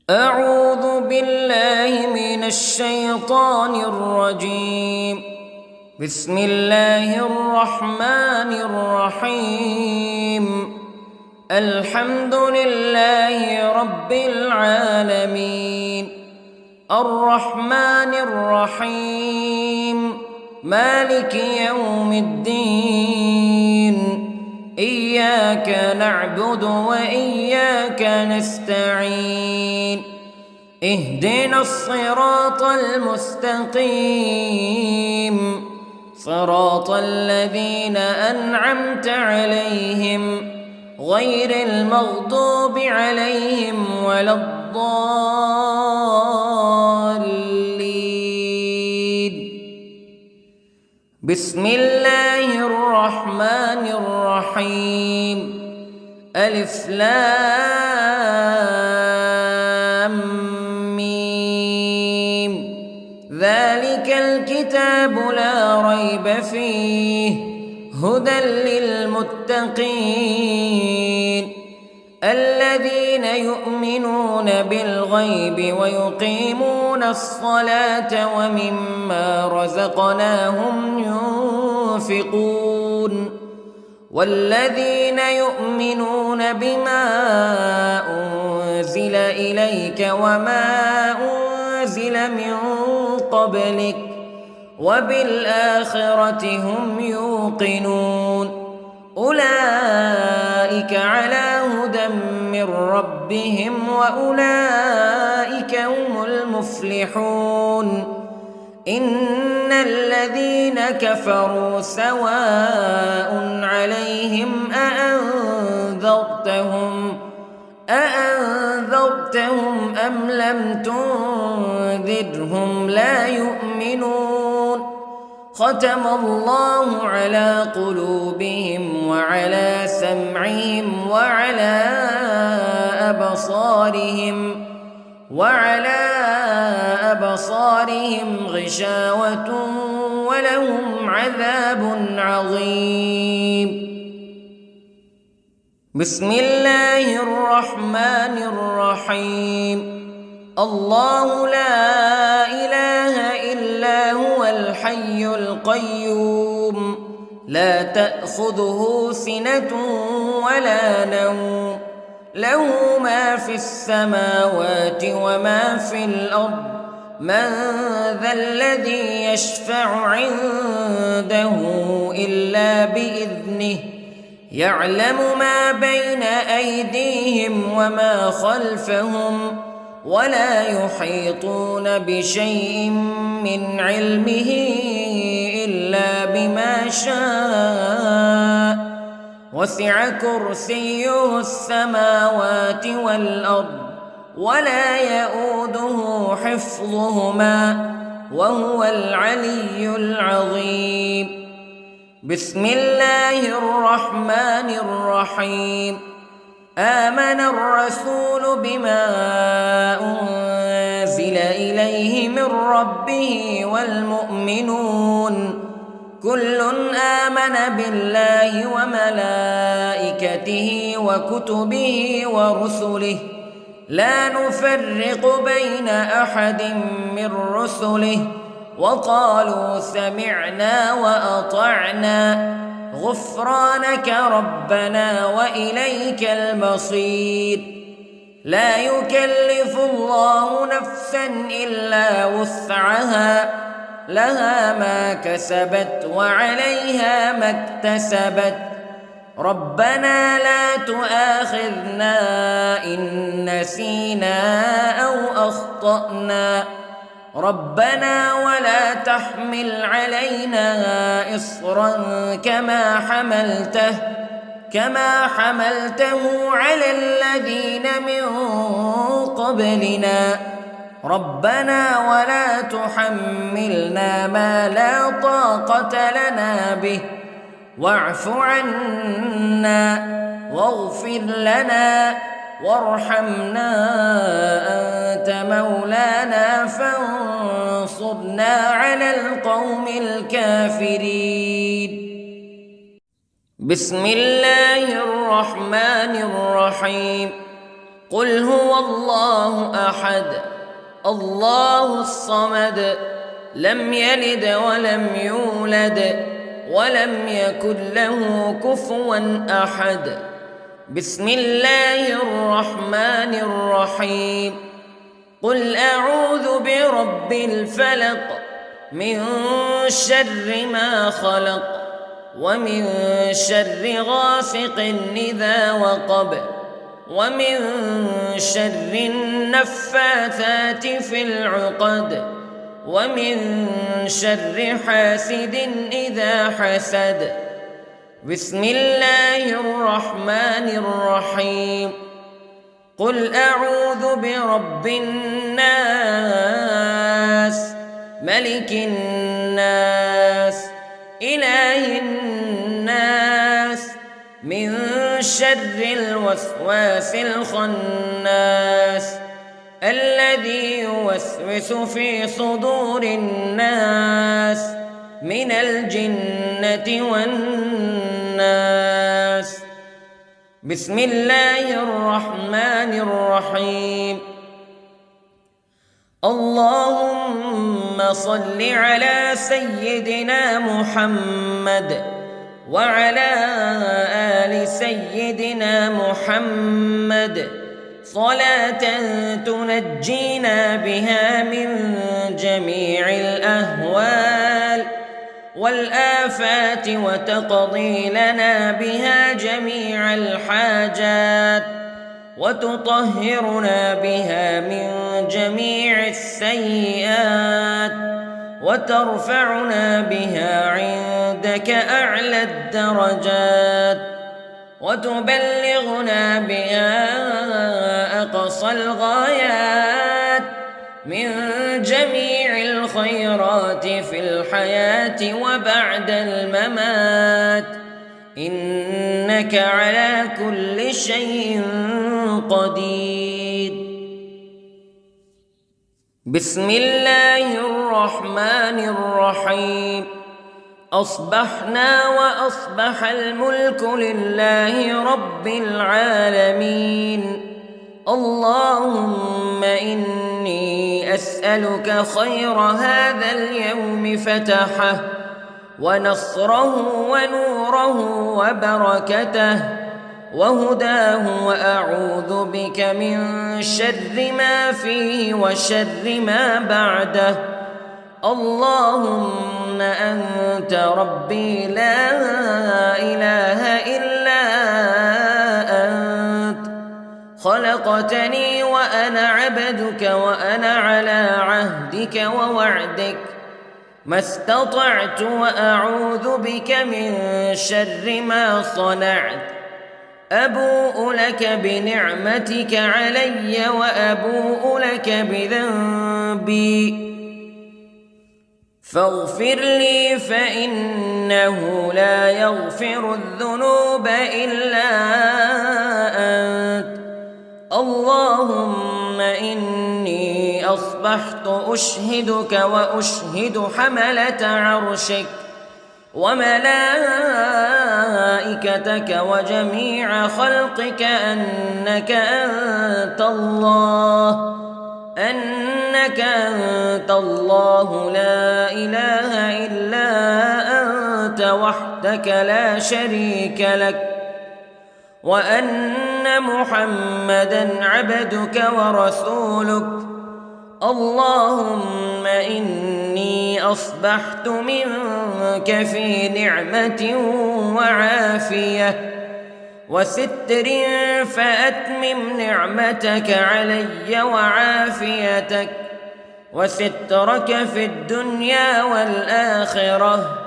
أعوذ بالله من الشيطان الرجيم. بسم الله الرحمن الرحيم. الحمد لله رب العالمين، الرحمن الرحيم، مالك يوم الدين. إياك نعبد وإياك نستعين. اهدنا الصراط المستقيم، صراط الذين أنعمت عليهم غير المغضوب عليهم ولا الضالين. بسم الله الرحمن الرحيم. ألف لام ميم. ذلك الكتاب لا ريب فيه هدى للمتقين الذين يؤمنون بالغيب ويقيمون الصلاة ومما رزقناهم ينفقون والذين يؤمنون بما أنزل إليك وما أنزل من قبلك وبالآخرة هم يوقنون. أولئك على هدى من ربهم وأولئك هم المفلحون. إن الذين كفروا سواء عليهم أأنذرتهم أم لم تنذرهم لا يؤمنون. ختم الله على قلوبهم وعلى سمعهم وعلى أبصارهم غشاوة ولهم عذاب عظيم. بسم الله الرحمن الرحيم. الله لا إله إلا هو الحي القيوم لا تأخذه سنة ولا نوم له ما في السماوات وما في الأرض. من ذا الذي يشفع عنده إلا بإذنه يعلم ما بين أيديهم وما خلفهم ولا يحيطون بشيء من علمه إلا بما شاء. وسع كرسيه السماوات والأرض ولا يؤوده حفظهما وهو العلي العظيم. بسم الله الرحمن الرحيم. آمن الرسول بما أنزل إليه من ربه والمؤمنون كل آمن بالله وملائكته وكتبه ورسله لا نفرق بين أحد من رسله وقالوا سمعنا وأطعنا غفرانك ربنا وإليك المصير. لا يكلف الله نفسا إلا وسعها لها ما كسبت وعليها ما اكتسبت. ربنا لا تؤاخذنا إن نسينا أو أخطأنا ربنا ولا تحمل علينا إصرا كما حملته على الذين من قبلنا ربنا ولا تحملنا ما لا طاقة لنا به واعف عنا واغفر لنا وارحمنا أنت مولانا فانصرنا على القوم الكافرين. بسم الله الرحمن الرحيم. قل هو الله أحد الله الصمد لم يلد ولم يولد ولم يكن له كفوا أحد. بسم الله الرحمن الرحيم. قل أعوذ برب الفلق من شر ما خلق ومن شر غاسق إذا وقب ومن شر النفاثات في العقد ومن شر حاسد إذا حسد. بسم الله الرحمن الرحيم. قل أعوذ برب الناس ملك الناس إله الناس من شر الوسواس الخناس الذي يوسوس في صدور الناس من الجنة والناس. بسم الله الرحمن الرحيم. اللهم صل على سيدنا محمد وعلى آل سيدنا محمد صلاة تنجينا بها من جميع الأهوال والآفات وتقضي لنا بها جميع الحاجات وتطهرنا بها من جميع السيئات وترفعنا بها عندك أعلى الدرجات وتبلغنا بها أقصى الغايات من جميع الخيرات في الحياة وبعد الممات إنك على كل شيء قدير. بسم الله الرحمن الرحيم. أصبحنا وأصبح الملك لله رب العالمين. اللهم إني أسألك خير هذا اليوم فتحه ونصره ونوره وبركته وهداه وأعوذ بك من شر ما فيه وشر ما بعده. اللهم أنت ربي لا إله إلا أنت خلقتني وأنا عبدك وأنا على عهدك ووعدك ما استطعت وأعوذ بك من شر ما صنعت. أبوء لك بنعمتك علي وأبوء لك بذنبي فاغفر لي فإنه لا يغفر الذنوب إلا أنت. اللهم إني أصبحت أشهدك وأشهد حملة عرشك وملائكتك وجميع خلقك أنك أنت الله لا إله إلا أنت وحدك لا شريك لك وأن محمدًا عبدك ورسولك. اللهم إني أصبحت منك في نعمة وعافية وستر فأتمم نعمتك علي وعافيتك وسترك في الدنيا والآخرة.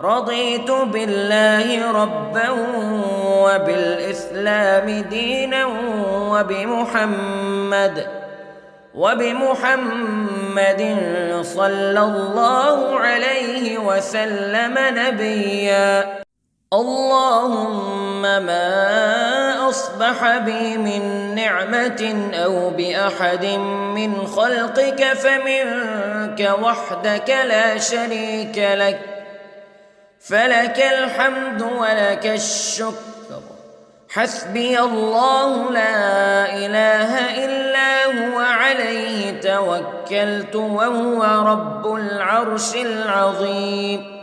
رضيت بالله ربا وبالإسلام دينا وبمحمد صلى الله عليه وسلم نبيا. اللهم ما أصبح بي من نعمة أو بأحد من خلقك فمنك وحدك لا شريك لك فلك الحمد ولك الشكر حسبي الله لا إله إلا هو عليه توكلت وهو رب العرش العظيم.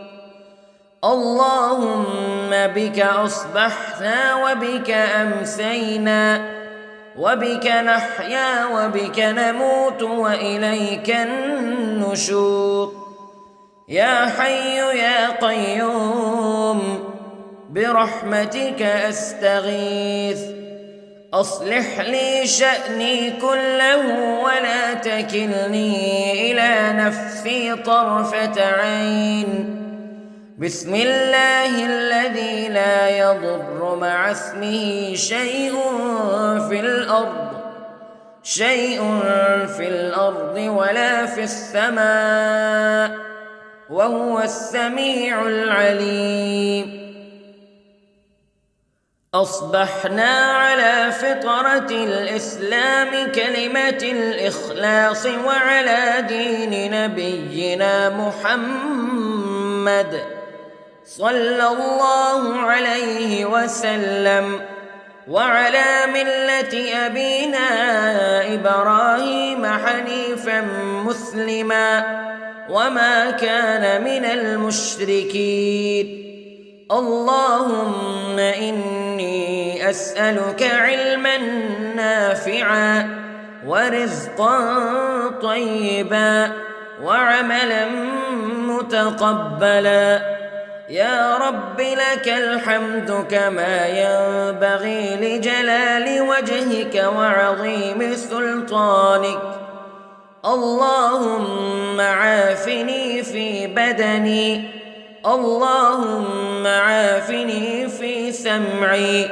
اللهم بك أصبحنا وبك أمسينا وبك نحيا وبك نموت وإليك النشور. يا حي يا قيوم برحمتك أستغيث، أصلح لي شأني كله ولا تكلني إلى نفسي طرفة عين. بسم الله الذي لا يضر مع اسمه شيء في الأرض ولا في السماء وهو السميع العليم. أصبحنا على فطرة الإسلام كلمة الإخلاص وعلى دين نبينا محمد صلى الله عليه وسلم وعلى ملة أبينا إبراهيم حنيفا مسلما وما كان من المشركين. اللهم إني أسألك علما نافعا ورزقا طيبا وعملا متقبلا. يا رب لك الحمد كما ينبغي لجلال وجهك وعظيم سلطانك. اللهم عافني في بدني، اللهم عافني في سمعي،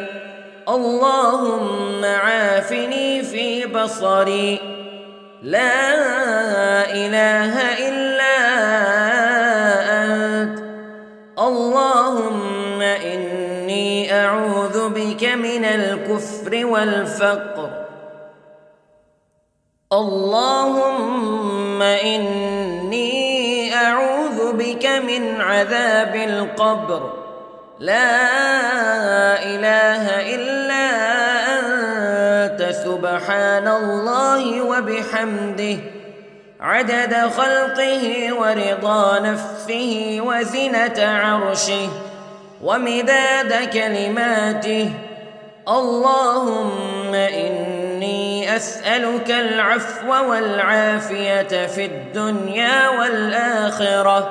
اللهم عافني في بصري. لا إله إلا أنت. اللهم إني أعوذ بك من الكفر والفقر. اللهم إني أعوذ بك من عذاب القبر. لا إله إلا أنت سبحان الله وبحمده عدد خلقه ورضا نفسه وزنة عرشه ومداد كلماته. اللهم إني أسألك العفو والعافية في الدنيا والآخرة.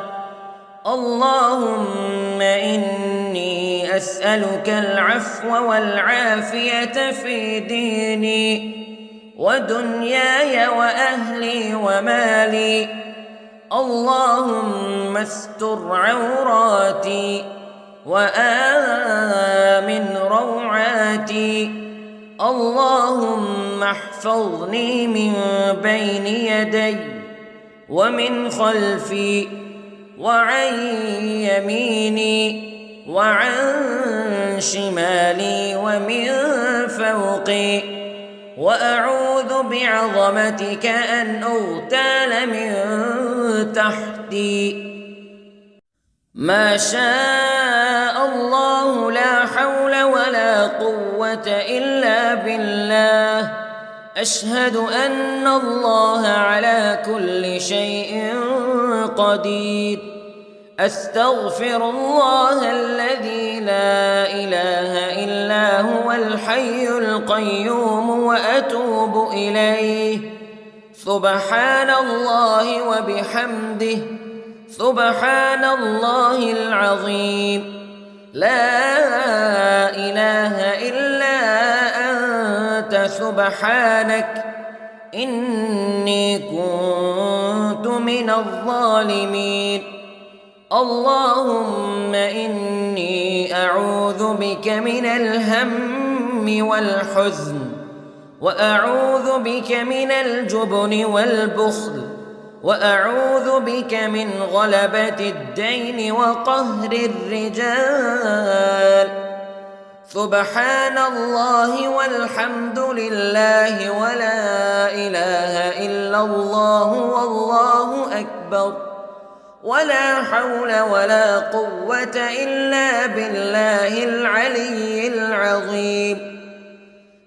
اللهم إني أسألك العفو والعافية في ديني ودنياي وأهلي ومالي. اللهم استر عوراتي وآمن روعاتي. اللهم احفظني من بين يدي ومن خلفي وعن يميني وعن شمالي ومن فوقي، وأعوذ بعظمتك أن أغتال من تحتي. ما شاء الله لا حول ولا قوة إلا بالله. أشهد أن الله على كل شيء قدير. أستغفر الله الذي لا إله إلا هو الحي القيوم وأتوب إليه. سبحان الله وبحمده سبحان الله العظيم. لا إله إلا أنت سبحانك إني كنت من الظالمين. اللهم إني أعوذ بك من الهم والحزن، وأعوذ بك من الجبن والبخل، وأعوذ بك من غلبة الدين وقهر الرجال. سبحان الله والحمد لله ولا إله إلا الله والله أكبر. ولا حول ولا قوة إلا بالله العلي العظيم.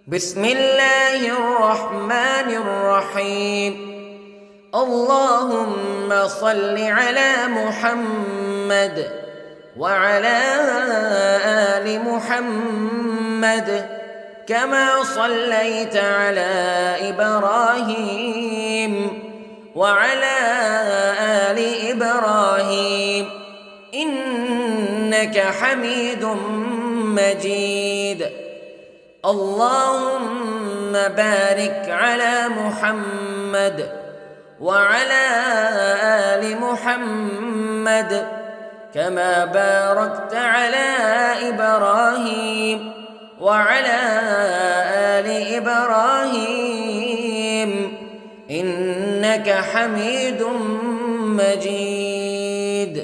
بسم الله الرحمن الرحيم. اللهم صل على محمد وعلى آل محمد كما صليت على إبراهيم وعلى آل إبراهيم إنك حميد مجيد. اللهم بارك على محمد وعلى آل محمد كما باركت على إبراهيم وعلى آل إبراهيم إنك حميد مجيد.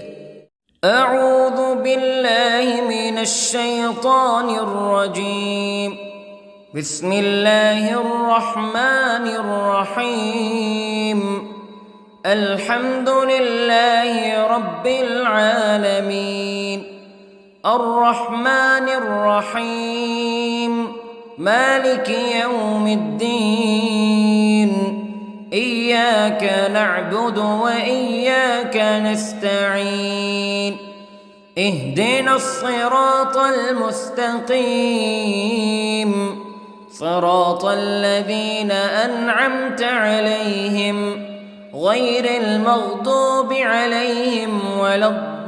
أعوذ بالله من الشيطان الرجيم. بسم الله الرحمن الرحيم. الحمد لله رب العالمين الرحمن الرحيم مالك يوم الدين إياك نعبد وإياك نستعين اهدنا الصراط المستقيم صراط الذين أنعمت عليهم غير المغضوب عليهم ولا الضالين.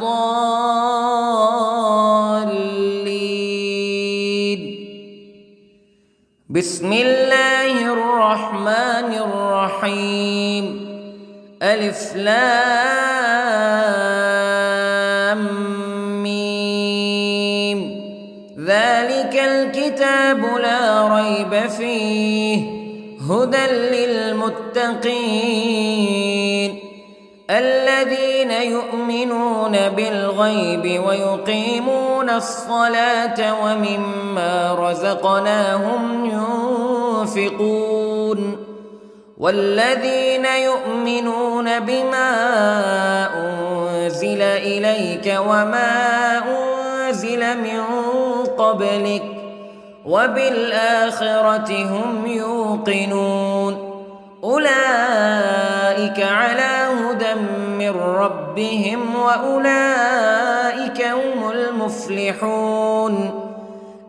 بسم الله الرحمن الرحيم. ألف لام ميم ذلك الكتاب لا ريب فيه هدى للمتقين الذين يؤمنون بالغيب ويقيمون الصلاة ومما رزقناهم ينفقون والذين يؤمنون بما أنزل إليك وما أنزل من قبلك وبالآخرة هم يوقنون أولئك على هدى من ربهم وأولئك هم المفلحون.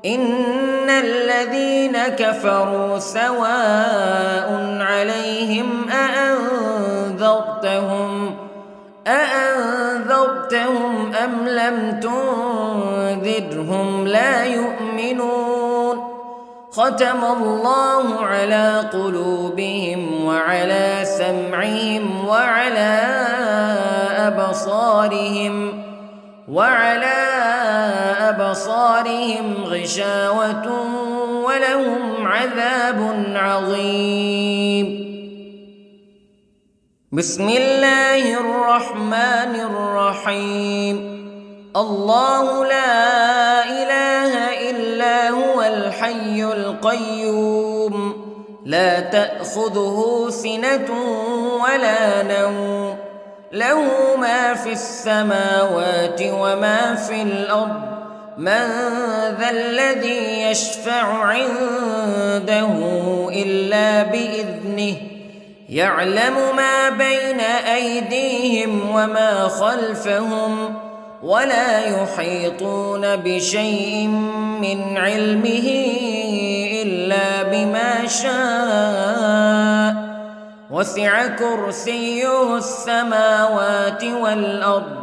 إن الذين كفروا سواء عليهم أأنذرتهم أم لم تنذرهم لا يؤمنون. ختم الله على قلوبهم وعلى سمعهم وعلى أبصارهم غشاوة ولهم عذاب عظيم. بسم الله الرحمن الرحيم. الله لا إله إلا هو الحي القيوم لا تأخذه سنة ولا نوم له ما في السماوات وما في الأرض من ذا الذي يشفع عنده إلا بإذنه يعلم ما بين أيديهم وما خلفهم ولا يحيطون بشيء من علمه إلا بما شاء وسع كرسيه السماوات والأرض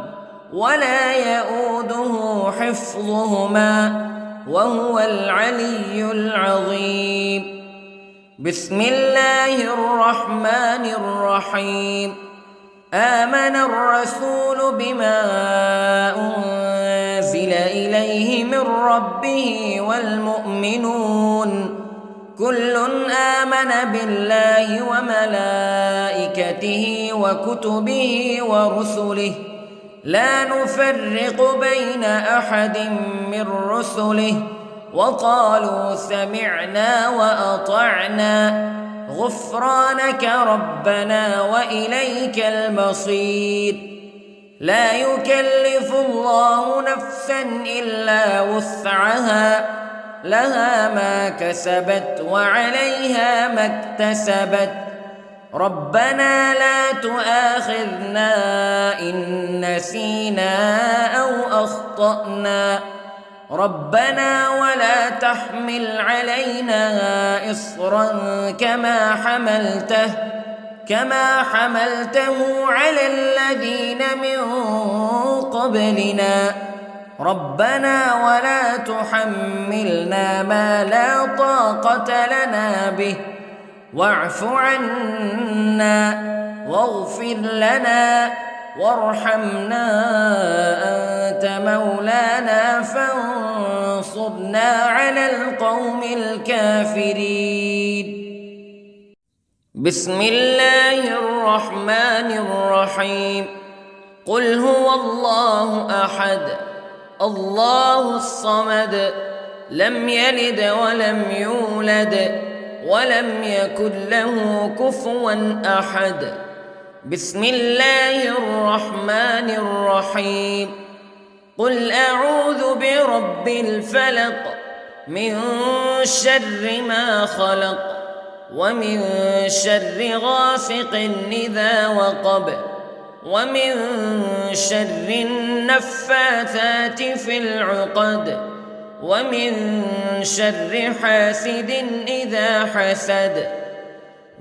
ولا يؤوده حفظهما وهو العلي العظيم. بسم الله الرحمن الرحيم. آمن الرسول بما أنزل إليه من ربه والمؤمنون كل آمن بالله وملائكته وكتبه ورسله لا نفرق بين أحد من رسله وقالوا سمعنا وأطعنا غفرانك ربنا وإليك المصير. لا يكلف الله نفسا إلا وسعها لها ما كسبت وعليها ما اكتسبت ربنا لا تؤاخذنا إن نسينا أو أخطأنا ربنا ولا تحمل علينا إصرا كما حملته على الذين من قبلنا ربنا ولا تحملنا ما لا طاقة لنا به واعف عنا واغفر لنا وارحمنا أنت مولانا فانصرنا على القوم الكافرين. بسم الله الرحمن الرحيم. قل هو الله أحد الله الصمد لم يلد ولم يولد ولم يكن له كفوا أحد. بسم الله الرحمن الرحيم. قل أعوذ برب الفلق من شر ما خلق ومن شر غاسق إذا وقب ومن شر النفاثات في العقد ومن شر حاسد إذا حسد.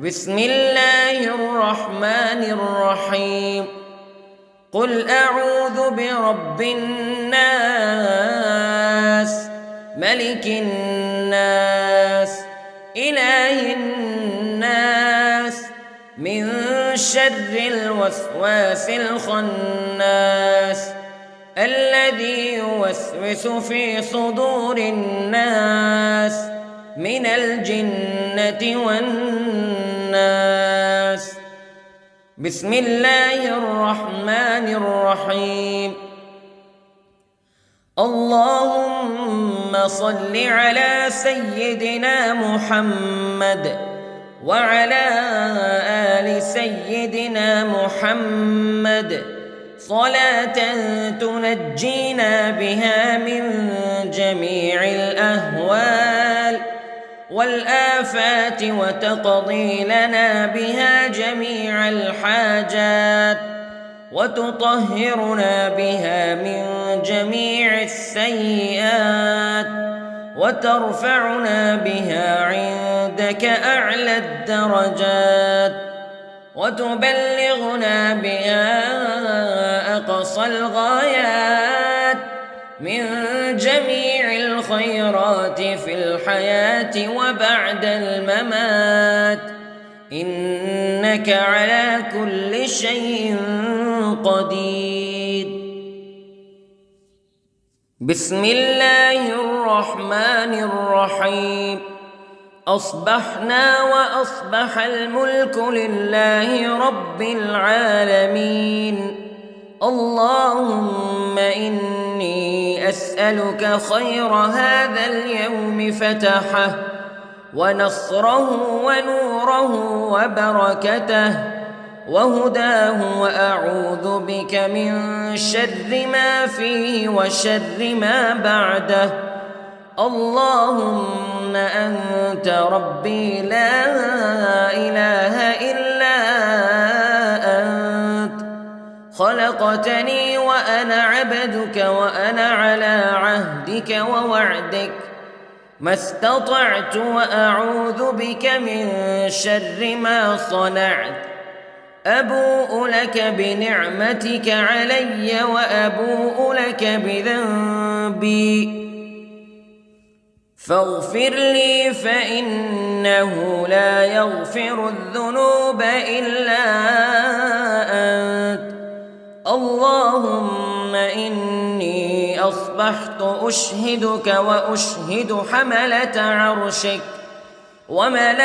بسم الله الرحمن الرحيم. قل أعوذ برب الناس ملك الناس إله الناس من شر الوسواس الخناس الذي يوسوس في صدور الناس من الجنة والناس. بسم الله الرحمن الرحيم. اللهم صل على سيدنا محمد وعلى آل سيدنا محمد صلاة تنجينا بها من جميع الأهوال والآفات وتقضي لنا بها جميع الحاجات وتطهرنا بها من جميع السيئات وترفعنا بها عندك أعلى الدرجات وتبلغنا بها أقصى الغايات من جميع الخيرات في الحياة وبعد الممات إنك على كل شيء قدير. بسم الله الرحمن الرحيم. أصبحنا وأصبح الملك لله رب العالمين. اللهم إني أسألك خير هذا اليوم فتحه ونصره ونوره وبركته وهداه وأعوذ بك من شر ما فيه وشر ما بعده. اللهم أنت ربي لا إله إلا أنت خلقتني وأنا عبدك وأنا على عهدك ووعدك ما استطعت وأعوذ بك من شر ما صنعت. أبوء لك بنعمتك علي وأبوء لك بذنبي فاغفر لي فإنه لا يغفر الذنوب إلا أنت. اللهم إني أصبحت أشهدك وأشهد حملة عرشك وملائكتك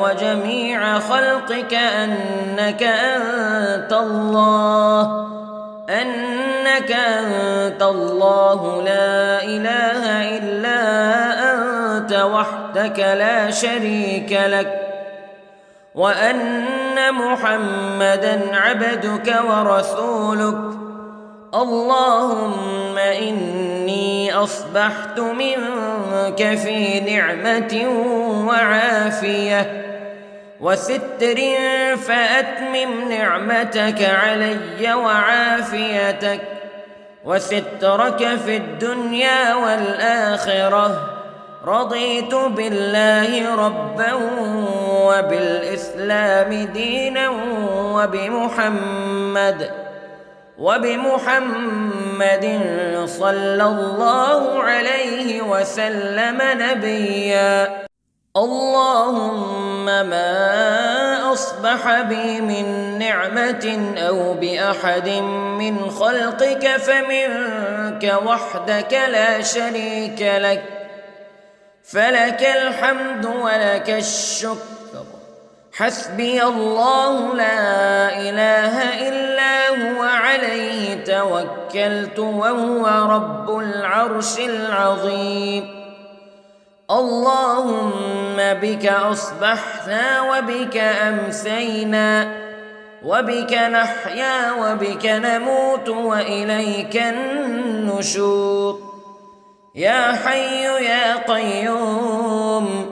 وجميع خلقك أنك أنت الله لا إله إلا أنت وحدك لا شريك لك وأن أن محمدًا عبدك ورسولك. اللهم إني أصبحت منك في نعمة وعافية وستر، فأتمم نعمتك علي وعافيتك وسترك في الدنيا والآخرة. رضيت بالله ربا وبالإسلام دينا وبمحمد صلى الله عليه وسلم نبيا. اللهم ما أصبح بي من نعمة أو بأحد من خلقك فمنك وحدك لا شريك لك، فلك الحمد ولك الشكر. حسبي الله لا إله إلا هو عليه توكلت وهو رب العرش العظيم. اللهم بك أصبحنا وبك أمسينا وبك نحيا وبك نموت وإليك النشور. يا حي يا قيوم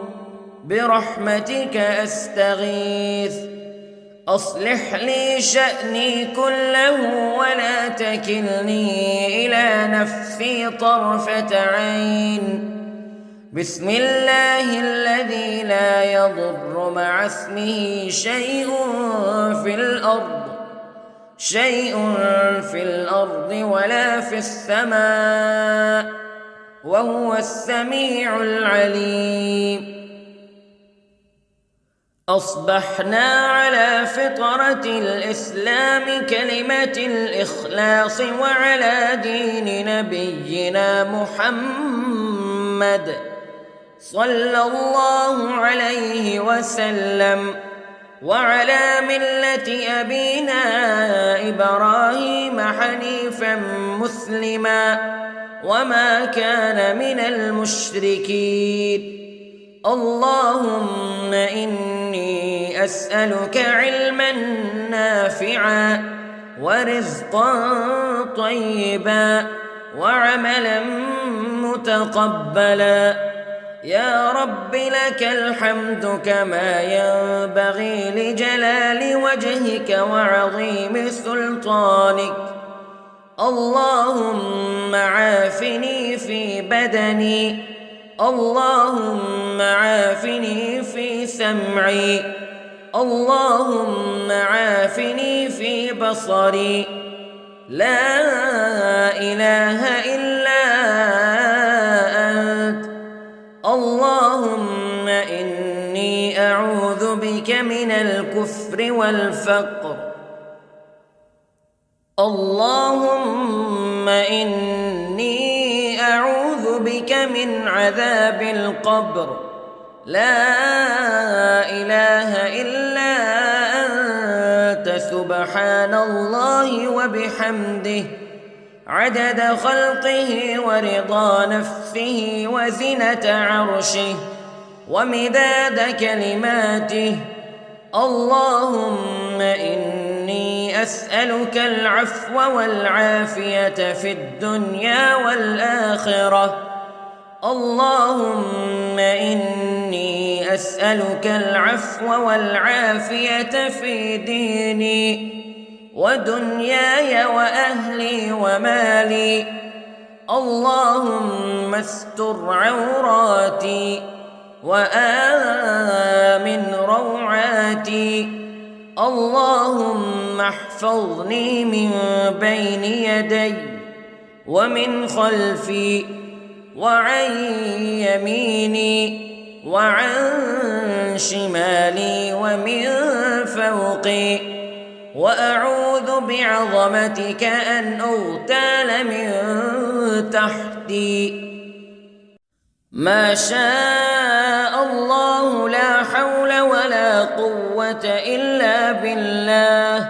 برحمتك أستغيث، أصلح لي شأني كله ولا تكلني إلى نفسي طرفة عين. بسم الله الذي لا يضر مع اسمه شيء في الأرض ولا في السماء، وهو السميع العليم. أصبحنا على فطرة الإسلام كلمة الإخلاص وعلى دين نبينا محمد صلى الله عليه وسلم، وعلى ملة أبينا إبراهيم حنيفا مسلما وما كان من المشركين. اللهم إني أسألك علما نافعا ورزقا طيبا وعملا متقبلا. يا رب لك الحمد كما ينبغي لجلال وجهك وعظيم سلطانك. اللهم عافني في بدني، اللهم عافني في سمعي، اللهم عافني في بصري. لا إله إلا أنت. اللهم إني أعوذ بك من الكفر والفقر. اللهم إني أعوذ بك من عذاب القبر. لا إله إلا أنت سبحان الله وبحمده عدد خلقه ورضا نفسه وزنة عرشه ومداد كلماته. اللهم إني أسألك العفو والعافية في الدنيا والآخرة. اللهم إني أسألك العفو والعافية في ديني ودنياي وأهلي ومالي. اللهم استر عوراتي وآمن روعاتي. اللهم احفظني من بين يدي ومن خلفي وعن يميني وعن شمالي ومن فوقي، وأعوذ بعظمتك أن أغتال من تحتي. ما شاء الله لا حول ولا قوة إلا بالله.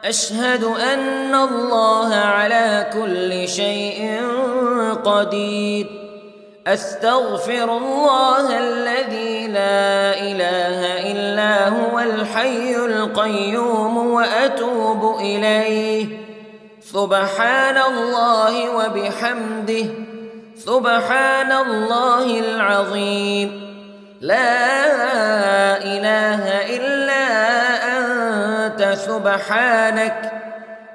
أشهد أن الله على كل شيء قدير. أستغفر الله الذي لا إله إلا هو الحي القيوم وأتوب إليه. سبحان الله وبحمده، سبحان الله العظيم. لا إله إلا أنت سبحانك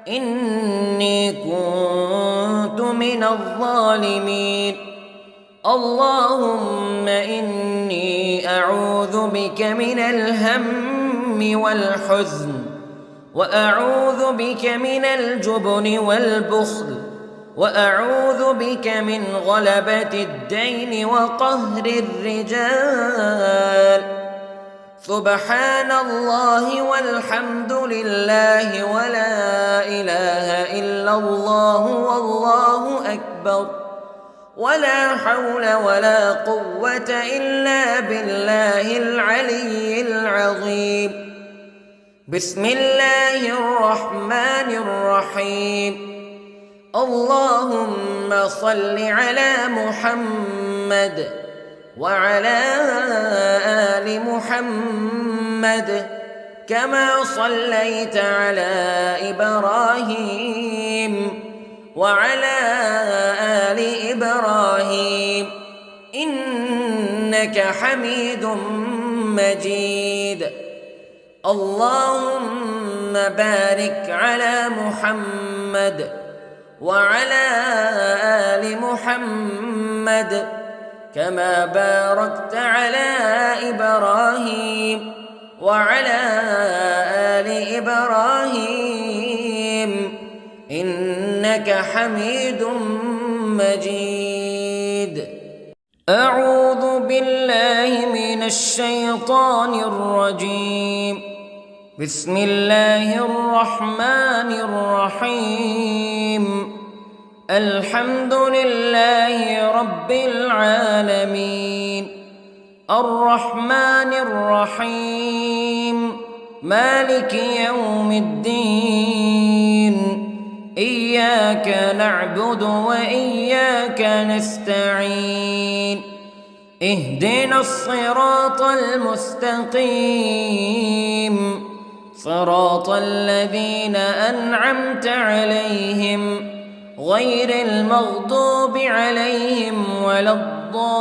إني كنت من الظالمين. اللهم إني أعوذ بك من الهم والحزن، وأعوذ بك من الجبن والبخل، وأعوذ بك من غلبة الدين وقهر الرجال. سبحان الله والحمد لله ولا إله إلا الله والله أكبر، ولا حول ولا قوة إلا بالله العلي العظيم. بسم الله الرحمن الرحيم. اللهم صل على محمد وعلى آل محمد كما صليت على إبراهيم وعلى آل إبراهيم إنك حميد مجيد. اللهم بارك على محمد وعلى آل محمد كما باركت على إبراهيم وعلى آل إبراهيم إنك حميد مجيد. أعوذ بالله من الشيطان الرجيم. بسم الله الرحمن الرحيم. الحمد لله رب العالمين، الرحمن الرحيم، مالك يوم الدين. إياك نعبد وإياك نستعين. اهدنا الصراط المستقيم، صراط الذين أنعمت عليهم غير المغضوب عليهم ولا الضالين.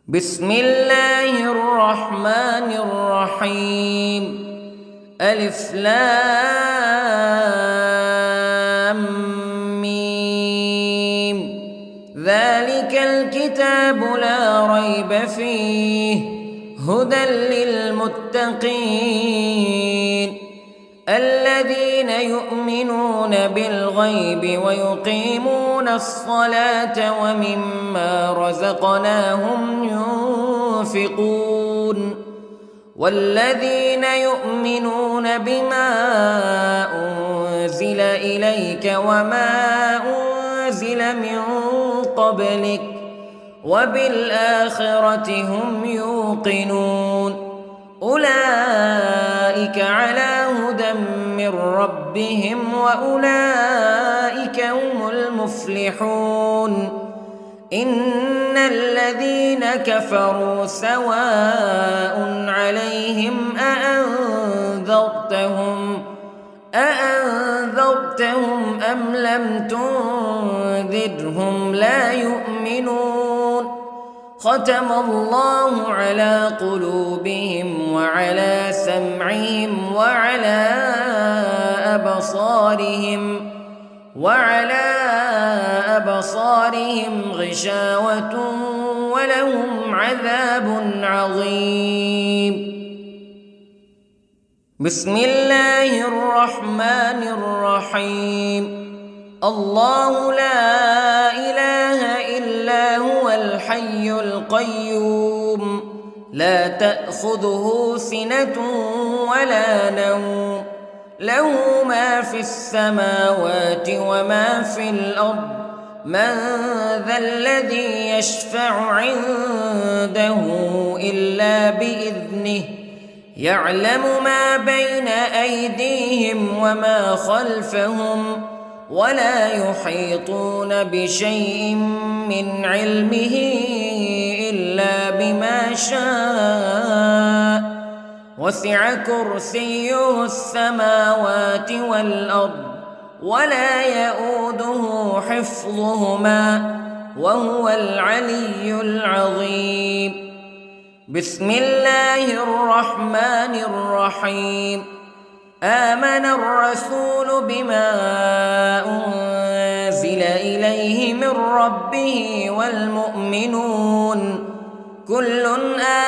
بسم الله الرحمن الرحيم. ألف لام ميم. ذلك الكتاب لا ريب فيه هدى للمتقين الذين يؤمنون بالغيب ويقيمون الصلاة ومما رزقناهم ينفقون والذين يؤمنون بما أنزل إليك وما أنزل من قبلك وبالآخرة هم يوقنون أولئك على هدى من ربهم وأولئك هم المفلحون. إن الذين كفروا سواء عليهم أأنذرتهم أم لم تنذرهم لا يؤمنون. ختم الله على قلوبهم وعلى سمعهم وعلى أبصارهم غشاوة ولهم عذاب عظيم. بسم الله الرحمن الرحيم. الله لا إله إلا هو الحي القيوم لا تأخذه سنة ولا نوم له ما في السماوات وما في الأرض من ذا الذي يشفع عنده إلا بإذنه يعلم ما بين أيديهم وما خلفهم ولا يحيطون بشيء من علمه إلا بما شاء وسع كرسيه السماوات والأرض ولا يؤوده حفظهما وهو العلي العظيم. بسم الله الرحمن الرحيم. آمن الرسول بما أنزل إليه من ربه والمؤمنون كل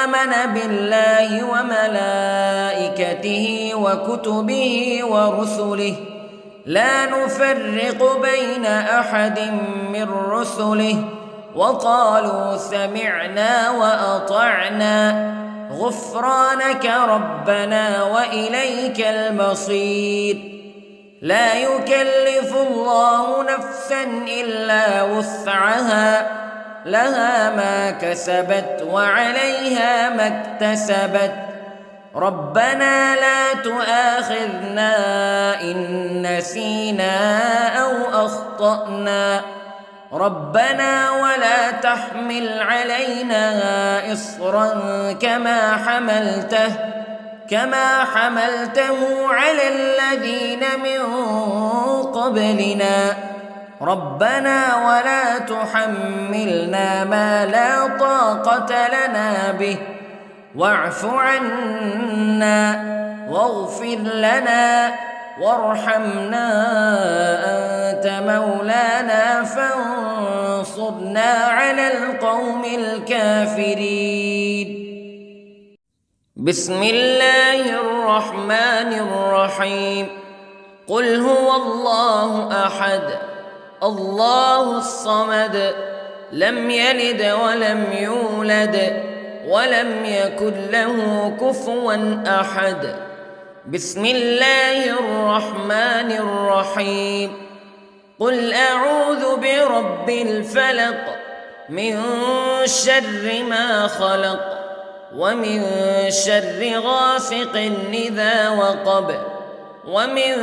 آمن بالله وملائكته وكتبه ورسله لا نفرق بين أحد من رسله وقالوا سمعنا وأطعنا غفرانك ربنا وإليك المصير. لا يكلف الله نفسا إلا وسعها لها ما كسبت وعليها ما اكتسبت ربنا لا تؤاخذنا إن نسينا أو أخطأنا ربنا ولا تحمل علينا إصرا كما حملته على الذين من قبلنا ربنا ولا تحملنا ما لا طاقة لنا به واعف عنا واغفر لنا وارحمنا أنت مولانا فانصرنا على القوم الكافرين. بسم الله الرحمن الرحيم. قل هو الله أحد الله الصمد لم يلد ولم يولد ولم يكن له كفوا أحد. بسم الله الرحمن الرحيم. قل أعوذ برب الفلق من شر ما خلق ومن شر غاسق إذا وقب ومن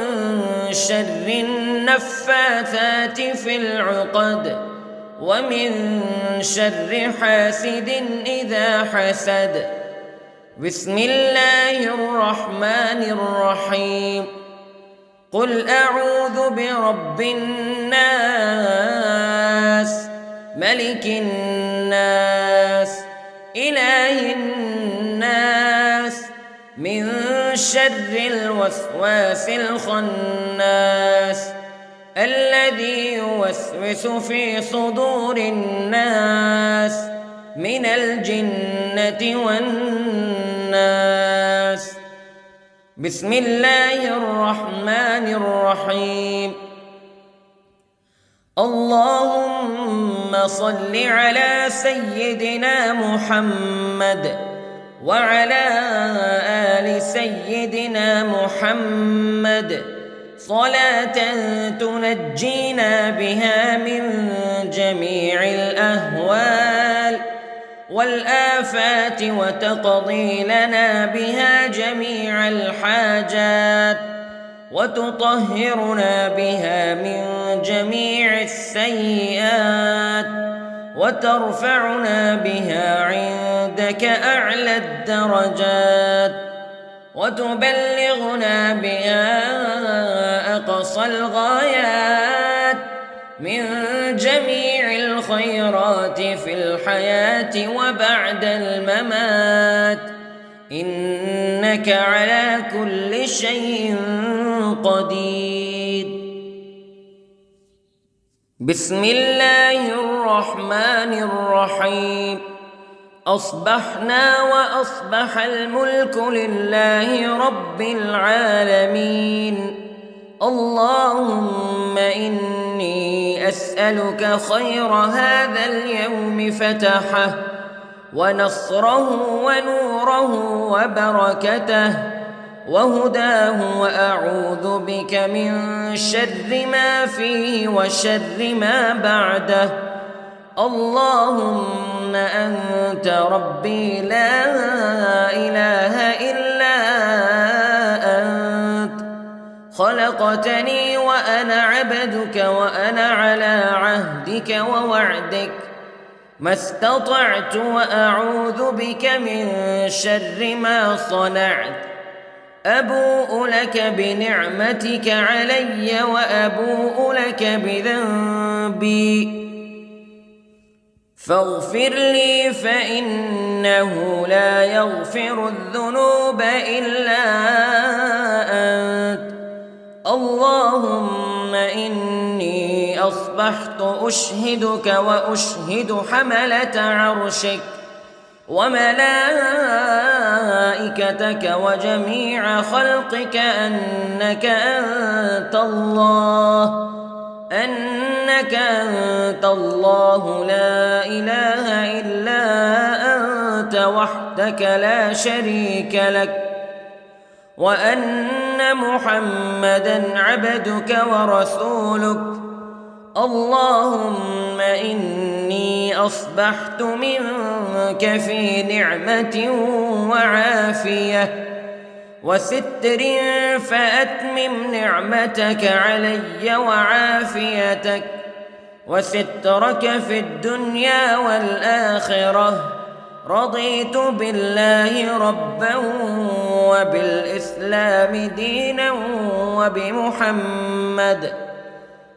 شر النفاثات في العقد ومن شر حاسد إذا حسد. بسم الله الرحمن الرحيم. قل أعوذ برب الناس ملك الناس إله الناس من شر الوسواس الخناس الذي يوسوس في صدور الناس من الجنة والناس. بسم الله الرحمن الرحيم. اللهم صل على سيدنا محمد وعلى آل سيدنا محمد صلاة تنجينا بها من جميع الأهوال والآفات وتقضي لنا بها جميع الحاجات وتطهرنا بها من جميع السيئات وترفعنا بها عندك أعلى الدرجات وتبلغنا بها أقصى الغايات من جميع الخيرات في الحياة وبعد الممات إنك على كل شيء قدير. بسم الله الرحمن الرحيم. أصبحنا وأصبح الملك لله رب العالمين. اللهم إني أسألك خير هذا اليوم فتحه ونصره ونوره وبركته وهداه وأعوذ بك من شر ما فيه وشر ما بعده. اللهم أنت ربي لا إله إلا خلقتني وأنا عبدك وأنا على عهدك ووعدك ما استطعت وأعوذ بك من شر ما صنعت أبوء لك بنعمتك علي وأبوء لك بذنبي فاغفر لي فإنه لا يغفر الذنوب إلا أنت اللهم إني أصبحت أشهدك وأشهد حملة عرشك وملائكتك وجميع خلقك أنك أنت الله لا إله إلا أنت وحدك لا شريك لك وأن محمدًا عبدك ورسولك اللهم إني أصبحت منك في نعمة وعافية وستر فأتمم نعمتك علي وعافيتك وسترك في الدنيا والآخرة رضيت بالله ربا وبالإسلام دينا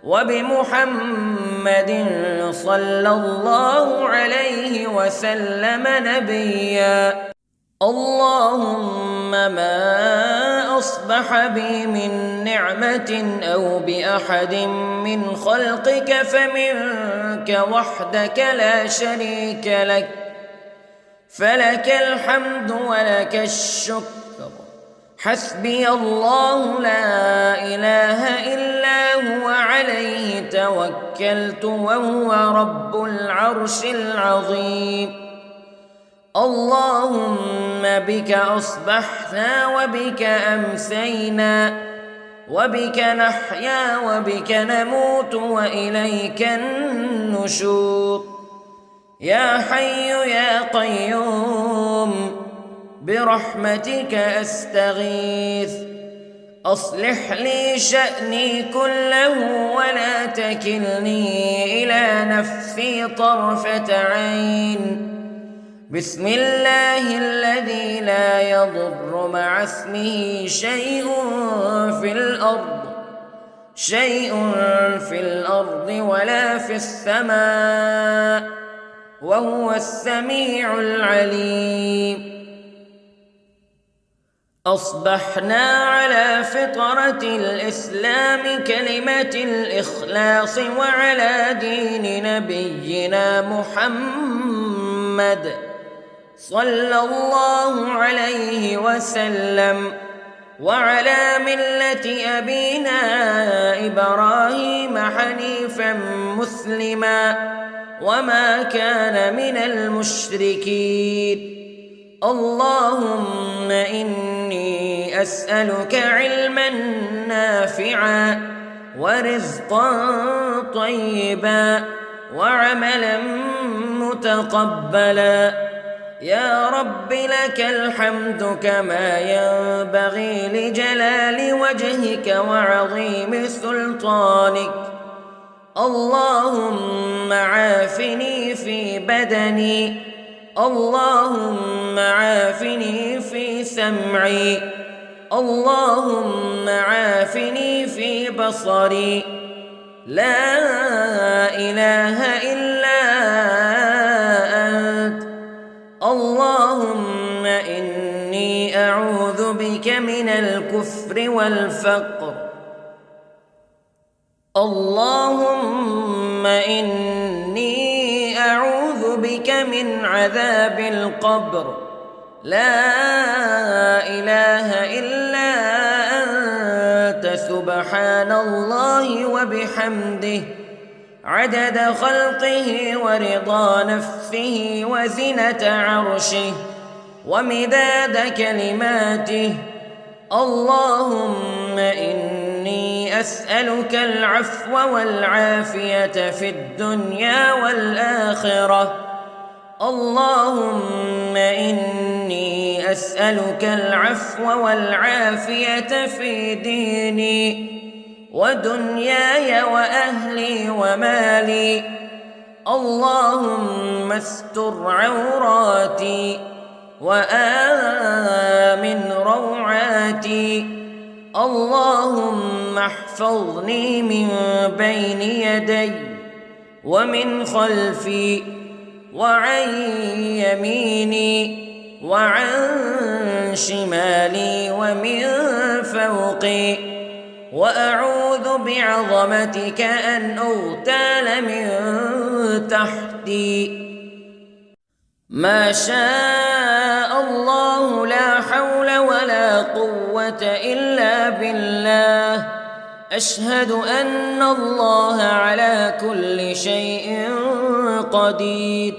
وبمحمد صلى الله عليه وسلم نبيا اللهم ما أصبح بي من نعمة أو بأحد من خلقك فمنك وحدك لا شريك لك فلك الحمد ولك الشكر حسبي الله لا إله إلا هو عليه توكلت وهو رب العرش العظيم اللهم بك أصبحنا وبك أمسينا وبك نحيا وبك نموت وإليك النشور يا حي يا قيوم برحمتك أستغيث أصلح لي شأني كله ولا تكلني إلى نفسي طرفة عين بسم الله الذي لا يضر مع اسمه شيء في الأرض ولا في السماء وهو السميع العليم أصبحنا على فطرة الإسلام كلمة الإخلاص وعلى دين نبينا محمد صلى الله عليه وسلم وعلى ملة أبينا إبراهيم حنيفا مسلما وما كان من المشركين اللهم إني أسألك علما نافعا ورزقا طيبا وعملا متقبلا يا رب لك الحمد كما ينبغي لجلال وجهك وعظيم سلطانك اللهم عافني في بدني اللهم عافني في سمعي اللهم عافني في بصري لا إله إلا أنت اللهم إني أعوذ بك من الكفر والفقر اللهم إني أعوذ بك من عذاب القبر لا إله إلا أنت سبحان الله وبحمده عدد خلقه ورضا نفسه وزنة عرشه ومداد كلماته اللهم إني أسألك العفو والعافية في الدنيا والآخرة اللهم إني أسألك العفو والعافية في ديني ودنياي وأهلي ومالي. اللهم استر عوراتي وآمن روعاتي. اللهم احفظني من بين يدي ومن خلفي وعن يميني وعن شمالي ومن فوقي، وأعوذ بعظمتك أن أغتال من تحتي. ما شاء الله لا حول ولا قوة إلا بالله. أشهد أن الله على كل شيء قدير.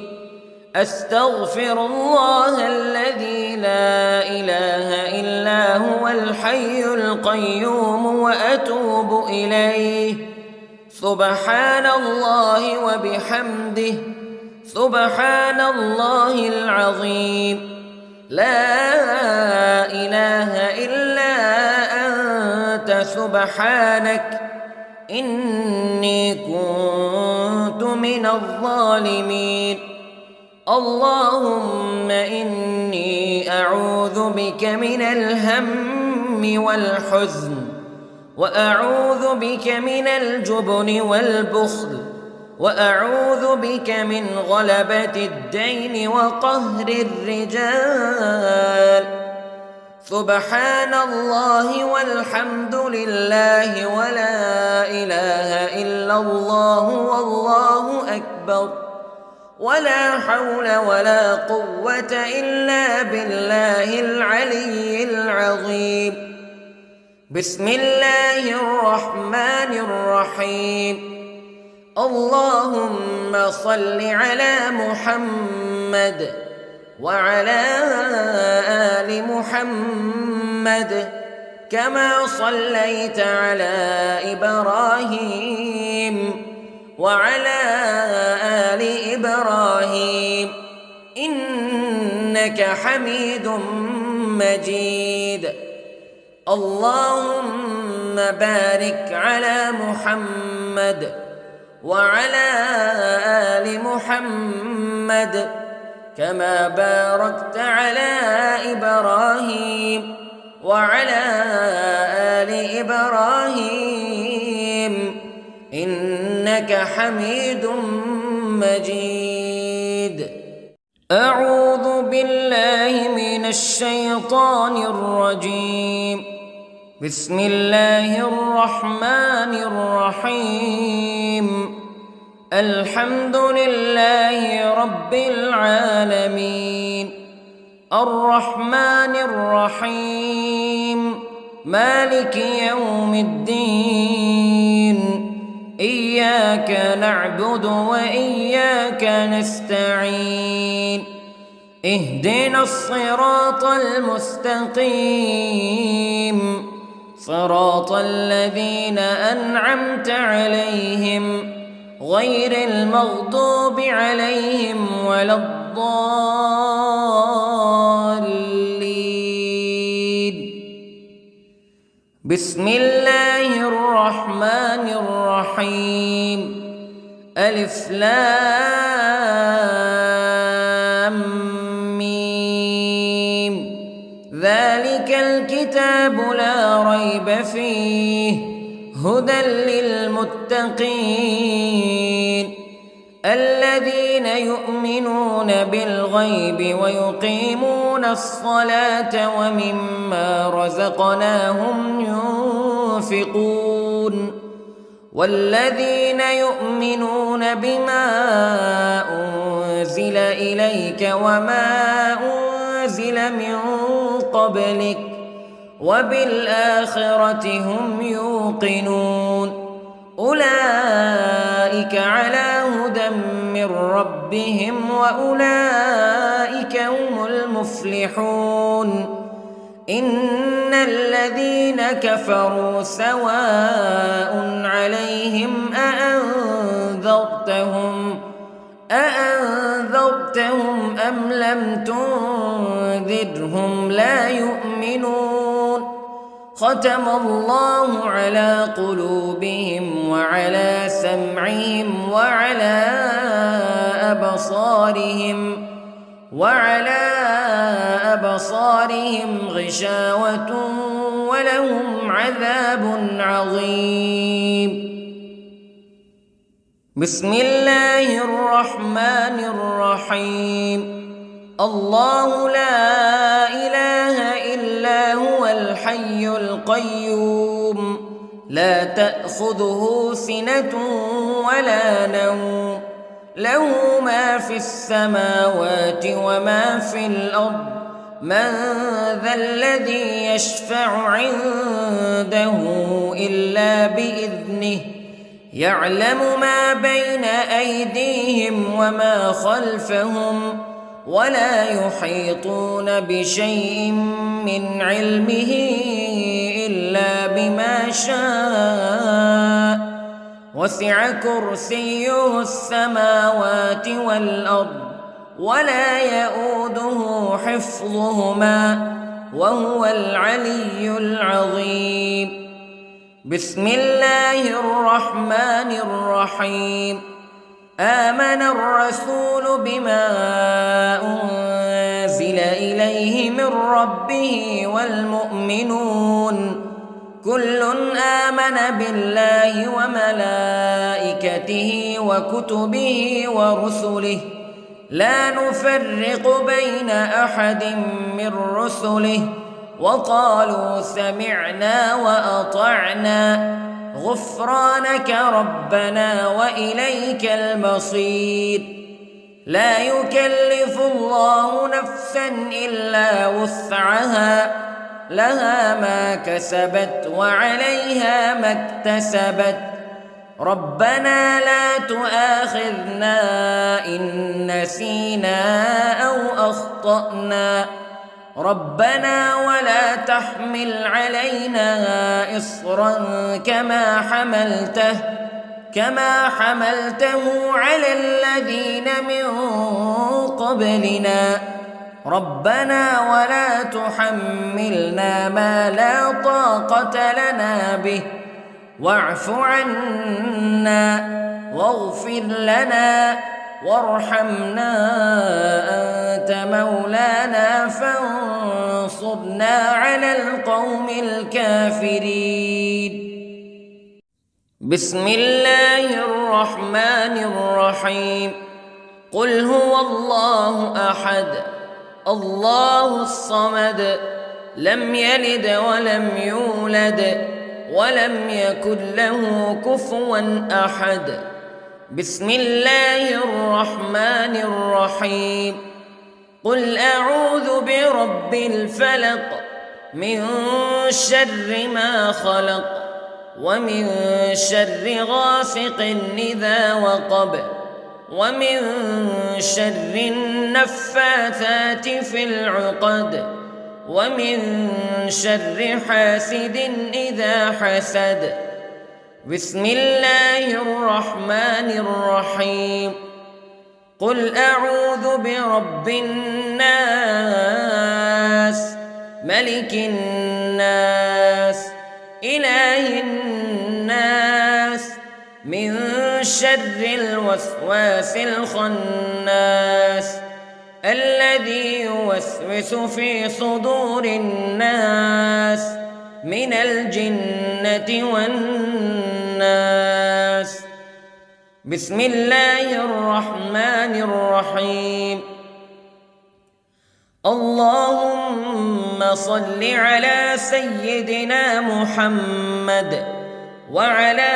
أستغفر الله الذي لا إله إلا هو الحي القيوم وأتوب إليه. سبحان الله وبحمده، سبحان الله العظيم. لا إله إلا أنت سبحانك إني كنت من الظالمين. اللهم إني أعوذ بك من الهم والحزن، وأعوذ بك من الجبن والبخل، وأعوذ بك من غلبة الدين وقهر الرجال. سبحان الله والحمد لله ولا إله إلا الله والله أكبر، ولا حول ولا قوة إلا بالله العلي العظيم. بسم الله الرحمن الرحيم. اللهم صل على محمد وعلى آل محمد كما صليت على إبراهيم وعلى آل إبراهيم إنك حميد مجيد. اللهم بارك على محمد وعلى آل محمد كما باركت على إبراهيم وعلى آل إبراهيم إنك حميد مجيد. أعوذ بالله من الشيطان الرجيم. بسم الله الرحمن الرحيم. الحمد لله رب العالمين، الرحمن الرحيم، مالك يوم الدين. إياك نعبد وإياك نستعين. اهدنا الصراط المستقيم، صراط الذين أنعمت عليهم غير المغضوب عليهم ولا الضالين. بسم الله الرحمن الرحيم. ألف لام ميم. ذلك الكتاب لا ريب فيه هدى للمتقين الذين يؤمنون بالغيب ويقيمون الصلاة ومما رزقناهم ينفقون والذين يؤمنون بما أنزل إليك وما أنزل من قبلك وبالآخرة هم يوقنون أولئك على هدى من ربهم وأولئك هم المفلحون إن الذين كفروا سواء عليهم أأنذرتهم أم لم تنذرهم لا يؤمنون ختم الله على قلوبهم وعلى سمعهم وعلى أبصارهم غشاوة ولهم عذاب عظيم. بسم الله الرحمن الرحيم. الله لا إله إلا هو الحي القيوم لا تأخذه سنة ولا نوم له ما في السماوات وما في الأرض من ذا الذي يشفع عنده إلا بإذنه يعلم ما بين أيديهم وما خلفهم ولا يحيطون بشيء من علمه إلا بما شاء وسع كرسيه السماوات والأرض ولا يؤوده حفظهما وهو العلي العظيم. بسم الله الرحمن الرحيم. آمن الرسول بما أنزل إليه من ربه والمؤمنون كل آمن بالله وملائكته وكتبه ورسله لا نفرق بين أحد من رسله وقالوا سمعنا وأطعنا غفرانك ربنا وإليك المصير. لا يكلف الله نفسا إلا وسعها لها ما كسبت وعليها ما اكتسبت ربنا لا تؤاخذنا إن نسينا أو أخطأنا ربنا ولا تحمل علينا إصرا كما حملته على الذين من قبلنا ربنا ولا تحملنا ما لا طاقة لنا به واعف عنا واغفر لنا وارحمنا أنت مولانا فانصرنا على القوم الكافرين. بسم الله الرحمن الرحيم. قل هو الله أحد الله الصمد لم يلد ولم يولد ولم يكن له كفوا أحد. بسم الله الرحمن الرحيم. قل أعوذ برب الفلق من شر ما خلق ومن شر غاسق إذا وقب ومن شر النفاثات في العقد ومن شر حاسد إذا حسد. بسم الله الرحمن الرحيم. قل أعوذ برب الناس ملك الناس إله الناس من شر الوسواس الخناس الذي يوسوس في صدور الناس من الجنة والناس. بسم الله الرحمن الرحيم. اللهم صل على سيدنا محمد وعلى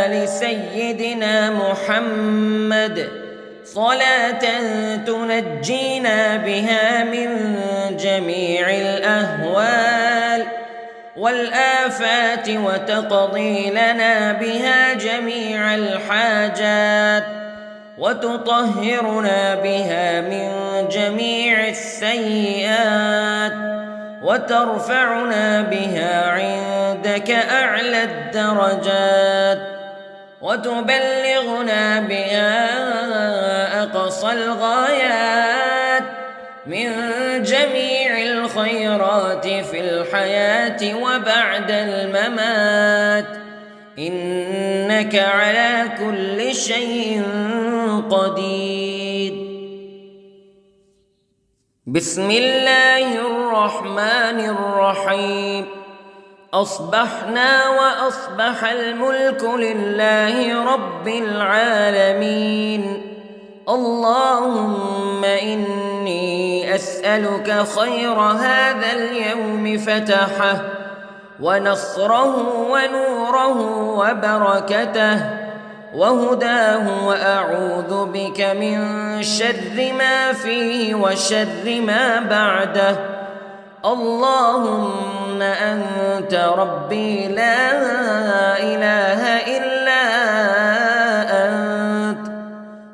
آل سيدنا محمد صلاة تنجينا بها من جميع الأهوال والآفات وتقضي لنا بها جميع الحاجات وتطهرنا بها من جميع السيئات وترفعنا بها عندك أعلى الدرجات. وتبلغنا بها أقصى الغايات من جميع الخيرات في الحياة وبعد الممات، إنك على كل شيء قدير. بسم الله الرحمن الرحيم. أصبحنا وأصبح الملك لله رب العالمين. اللهم إني أسألك خير هذا اليوم فتحه ونصره ونوره وبركته وهداه، وأعوذ بك من شر ما فيه وشر ما بعده. اللهم أنت ربي لا إله إلا أنت،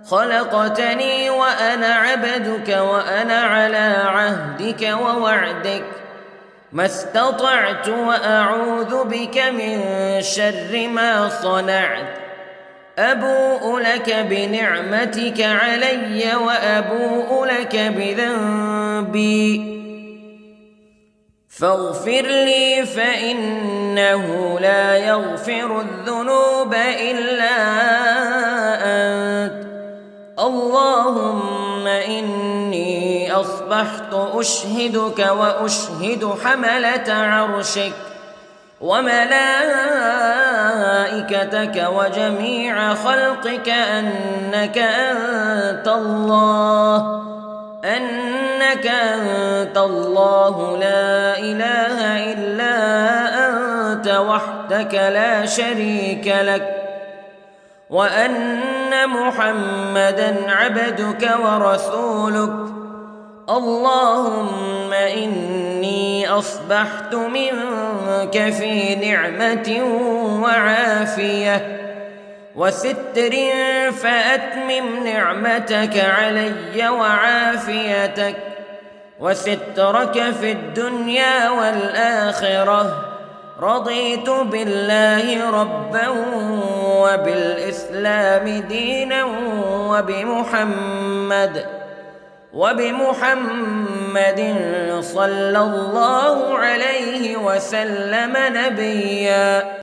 خلقتني وأنا عبدك وأنا على عهدك ووعدك ما استطعت، وأعوذ بك من شر ما صنعت. أبوء لك بنعمتك علي وأبوء لك بذنبي، فاغفر لي فإنه لا يغفر الذنوب إلا أنت. اللهم إني أصبحت أشهدك وأشهد حملة عرشك وملائكتك وجميع خلقك أنك أنت الله لا إله إلا أنت وحدك لا شريك لك، وأن محمدًا عبدك ورسولك. اللهم إني أصبحت منك في نعمة وعافية وستر، فأتمم نعمتك علي وعافيتك وسترك في الدنيا والآخرة. رضيت بالله ربا وبالإسلام دينا وبمحمد صلى الله عليه وسلم نبيا.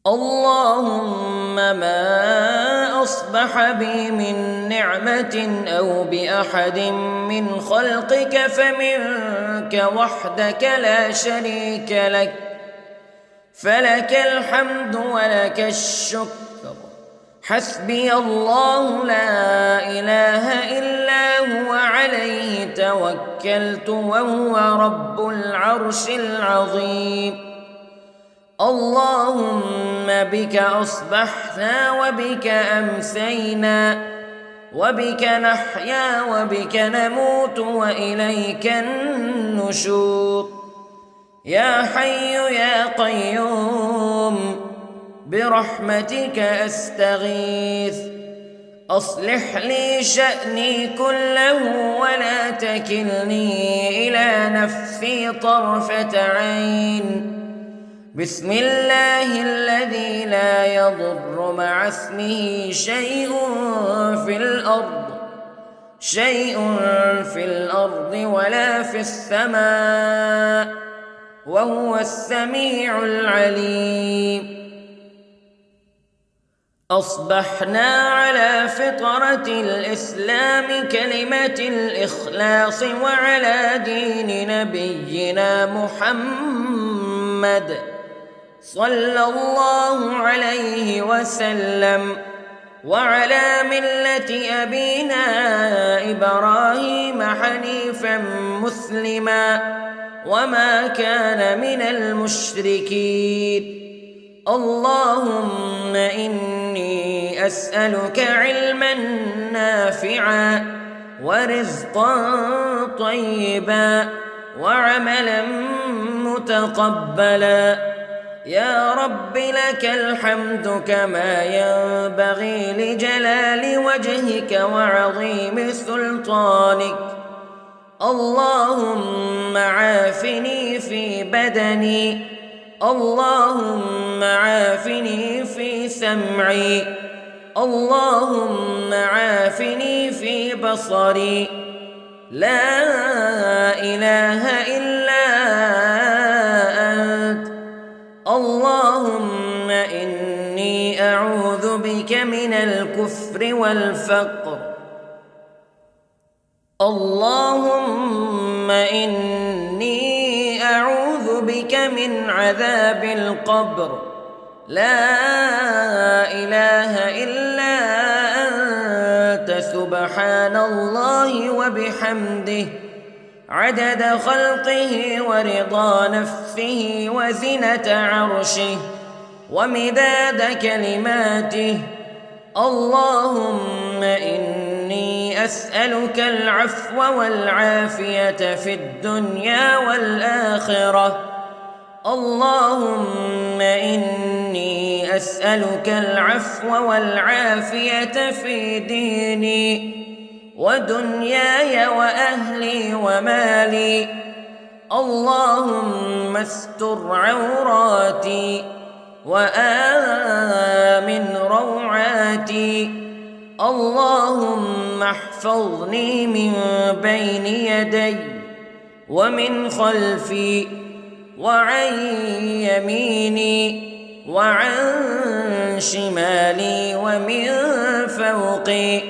اللهم ما أصبح بي من نعمة أو بأحد من خلقك فمنك وحدك لا شريك لك، فلك الحمد ولك الشكر. حسبي الله لا إله إلا هو عليه توكلت وهو رب العرش العظيم. اللهم بك أصبحنا وبك أمسينا وبك نحيا وبك نموت وإليك النشور. يا حي يا قيوم برحمتك أستغيث، أصلح لي شأني كله ولا تكلني إلى نفسي طرفة عين. بسم الله الذي لا يضر مع اسمه شيء في الأرض ولا في السماء، وهو السميع العليم. أصبحنا على فطرة الإسلام كلمة الإخلاص وعلى دين نبينا محمد صلى الله عليه وسلم، وعلى ملة أبينا إبراهيم حنيفا مسلما وما كان من المشركين. اللهم إني أسألك علما نافعا ورزقا طيبا وعملا متقبلا. يا رب لك الحمد كما ينبغي لجلال وجهك وعظيم سلطانك. اللهم عافني في بدني، اللهم عافني في سمعي، اللهم عافني في بصري لا إله إلا أنت اللهم إني أعوذ بك من الكفر والفقر اللهم إني أعوذ بك من عذاب القبر لا إله إلا أنت سبحان الله وبحمده عدد خلقه ورضا نفسه وزنة عرشه ومداد كلماته اللهم إني أسألك العفو والعافية في الدنيا والآخرة اللهم إني أسألك العفو والعافية في ديني ودنياي وأهلي ومالي اللهم استر عوراتي وآمن روعاتي اللهم احفظني من بين يدي ومن خلفي وعن يميني وعن شمالي ومن فوقي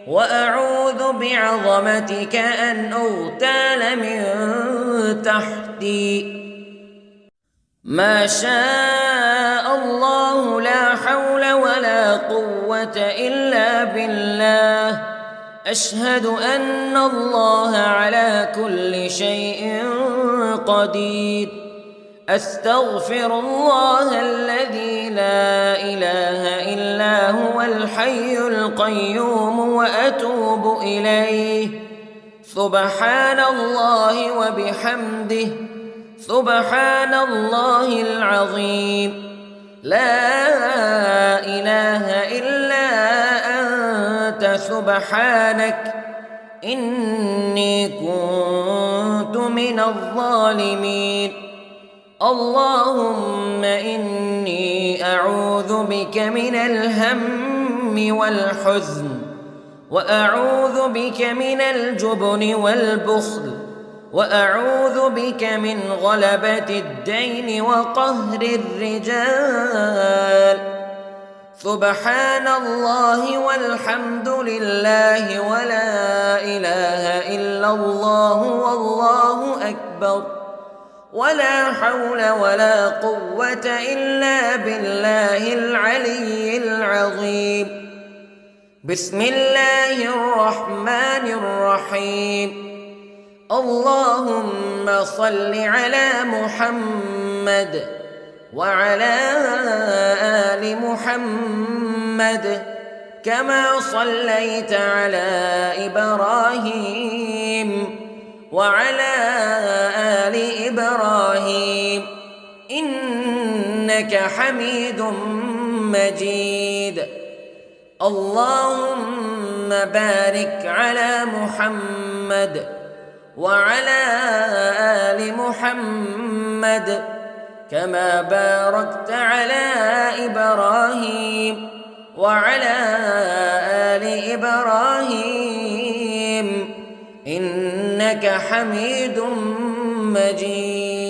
وأعوذ بعظمتك أن أغتال من تحتي ما شاء الله لا حول ولا قوة إلا بالله أشهد أن الله على كل شيء قدير أستغفر الله الذي لا إله إلا هو الحي القيوم وأتوب إليه سبحان الله وبحمده سبحان الله العظيم لا إله إلا أنت سبحانك إني كنت من الظالمين اللهم إني أعوذ بك من الهم والحزن وأعوذ بك من الجبن والبخل وأعوذ بك من غلبة الدين وقهر الرجال سبحان الله والحمد لله ولا إله إلا الله والله أكبر ولا حول ولا قوة إلا بالله العلي العظيم بسم الله الرحمن الرحيم اللهم صل على محمد وعلى آل محمد كما صليت على إبراهيم وعلى آل إبراهيم إنك حميد مجيد اللهم بارك على محمد وعلى آل محمد كما باركت على إبراهيم وعلى آل إبراهيم إنك حميد مجيد